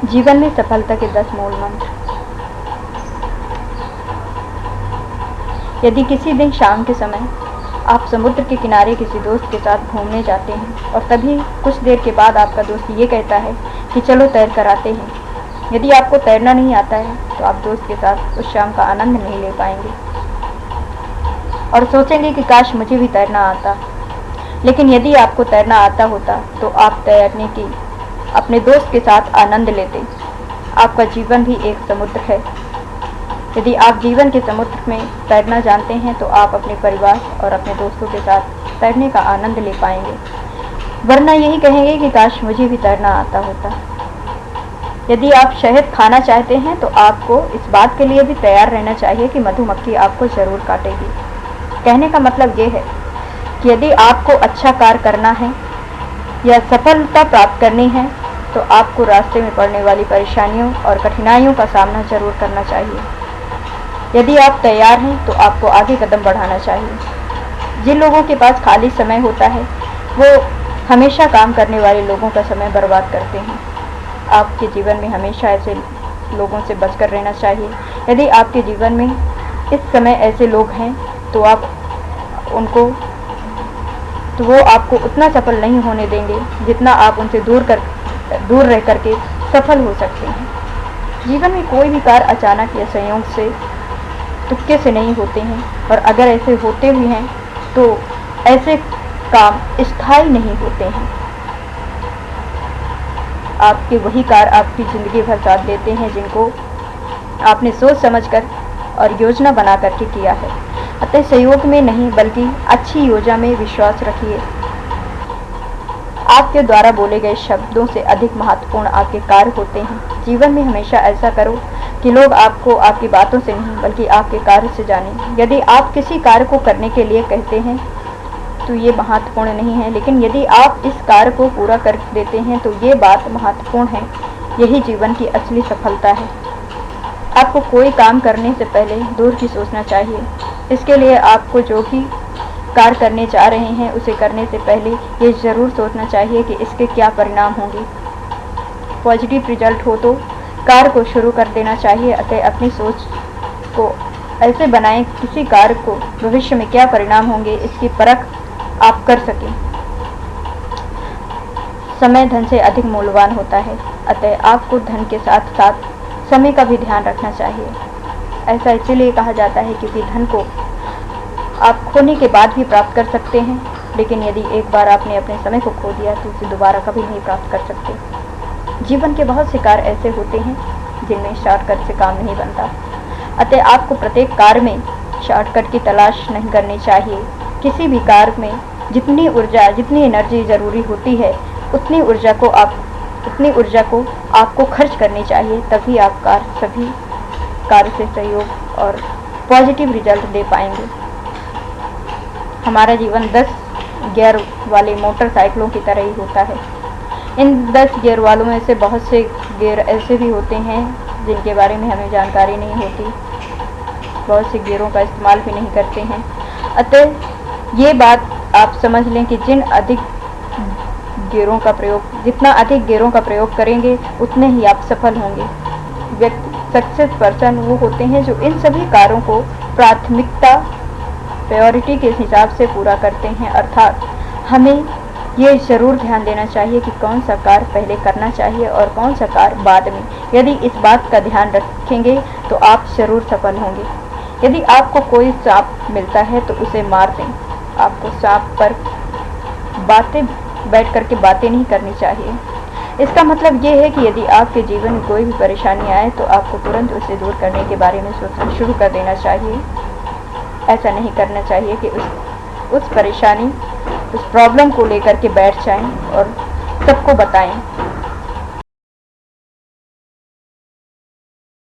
जीवन में सफलता के 10 मूल मंत्र। यदि किसी दिन शाम के समय आप समुद्र के किनारे किसी दोस्त के साथ घूमने जाते हैं और तभी कुछ देर के बाद आपका दोस्त ये कहता है कि चलो तैर कर आते हैं, यदि आपको तैरना नहीं आता है तो आप दोस्त के साथ उस शाम का आनंद नहीं ले पाएंगे और सोचेंगे कि काश मुझे भी तैरना आता। लेकिन यदि आपको तैरना आता होता तो आप तैरने की अपने दोस्त के साथ आनंद लेते। आपका जीवन भी एक समुद्र है। यदि आप जीवन के समुद्र में तैरना जानते हैं तो आप अपने परिवार और अपने दोस्तों के साथ तैरने का आनंद ले पाएंगे, वरना यही कहेंगे कि काश मुझे भी तैरना आता होता। यदि आप शहद खाना चाहते हैं तो आपको इस बात के लिए भी तैयार रहना चाहिए कि मधुमक्खी आपको जरूर काटेगी। कहने का मतलब ये है कि यदि आपको अच्छा कार्य करना है या सफलता प्राप्त करनी है तो आपको रास्ते में पड़ने वाली परेशानियों और कठिनाइयों का सामना जरूर करना चाहिए। यदि आप तैयार हैं तो आपको आगे कदम बढ़ाना चाहिए। जिन लोगों के पास खाली समय होता है वो हमेशा काम करने वाले लोगों का समय बर्बाद करते हैं। आपके जीवन में हमेशा ऐसे लोगों से बचकर रहना चाहिए। यदि आपके जीवन में इस समय ऐसे लोग हैं तो वो आपको उतना सफल नहीं होने देंगे जितना आप उनसे दूर रह करके सफल हो सकते हैं। जीवन में कोई भी कार्य अचानक या संयोग से, तुक्के से नहीं होते हैं और अगर ऐसे होते भी हैं तो ऐसे काम स्थायी नहीं होते हैं। आपके वही कार्य आपकी जिंदगी भर साथ देते हैं जिनको आपने सोच समझकर और योजना बना करके किया है। अतः सहयोग में नहीं बल्कि अच्छी योजना में विश्वास रखिए। आपके द्वारा बोले गए शब्दों से अधिक महत्वपूर्ण आपके कार्य होते हैं। जीवन में हमेशा ऐसा करो कि लोग आपको आपकी बातों से नहीं बल्कि आपके कार्य से जानें। यदि आप किसी कार्य को करने के लिए कहते हैं तो ये महत्वपूर्ण नहीं है, लेकिन यदि आप इस कार्य को पूरा कर देते हैं तो ये बात महत्वपूर्ण है। यही जीवन की असली सफलता है। आपको कोई काम करने से पहले दूर की सोचना चाहिए। इसके लिए आपको जो भी कार्य करने जा रहे हैं उसे करने से पहले ये ज़रूर सोचना चाहिए कि इसके क्या परिणाम होंगे। पॉजिटिव रिजल्ट हो तो कार्य को शुरू कर देना चाहिए। अतः अपनी सोच को ऐसे बनाएं किसी कार्य को भविष्य में क्या परिणाम होंगे इसकी परख आप कर सकें। समय धन से अधिक मूल्यवान होता है, अतः आपको धन के साथ साथ समय का भी ध्यान रखना चाहिए। ऐसा इसलिए कहा जाता है क्योंकि धन को आप खोने के बाद भी प्राप्त कर सकते हैं, लेकिन यदि एक बार आपने अपने समय को खो दिया तो उसे दोबारा कभी नहीं प्राप्त कर सकते। जीवन के बहुत से कार्य ऐसे होते हैं जिनमें शॉर्टकट से काम नहीं बनता। अतः आपको प्रत्येक कार्य में शॉर्टकट की तलाश नहीं करनी चाहिए। किसी भी कार्य में जितनी ऊर्जा, जितनी एनर्जी ज़रूरी होती है उतनी ऊर्जा को आपको खर्च करनी चाहिए, तभी आप सभी कार्य से सहयोग और पॉजिटिव रिजल्ट दे पाएंगे। हमारा जीवन 10 गियर वाले मोटरसाइकिलों की तरह ही होता है। इन 10 गियर वालों में से बहुत से गियर ऐसे भी होते हैं जिनके बारे में हमें जानकारी नहीं होती, बहुत से गियरों का इस्तेमाल भी नहीं करते हैं। अतः ये बात आप समझ लें कि जितना अधिक गियरों का प्रयोग करेंगे उतने ही आप सफल होंगे। सक्सेस पर्सन वो होते हैं जो इन सभी कार्यों को प्रायोरिटी के हिसाब से पूरा करते हैं। अर्थात हमें ये ज़रूर ध्यान देना चाहिए कि कौन सा कार्य पहले करना चाहिए और कौन सा कार्य बाद में। यदि इस बात का ध्यान रखेंगे तो आप ज़रूर सफल होंगे। यदि आपको कोई सांप मिलता है तो उसे मार दें। आपको सांप पर बैठ करके बातें नहीं करनी चाहिए। इसका मतलब ये है कि यदि आपके जीवन में कोई भी परेशानी आए तो आपको तुरंत उसे दूर करने के बारे में सोचना शुरू कर देना चाहिए। ऐसा नहीं करना चाहिए कि उस प्रॉब्लम को लेकर के बैठ जाएं और सबको बताएं।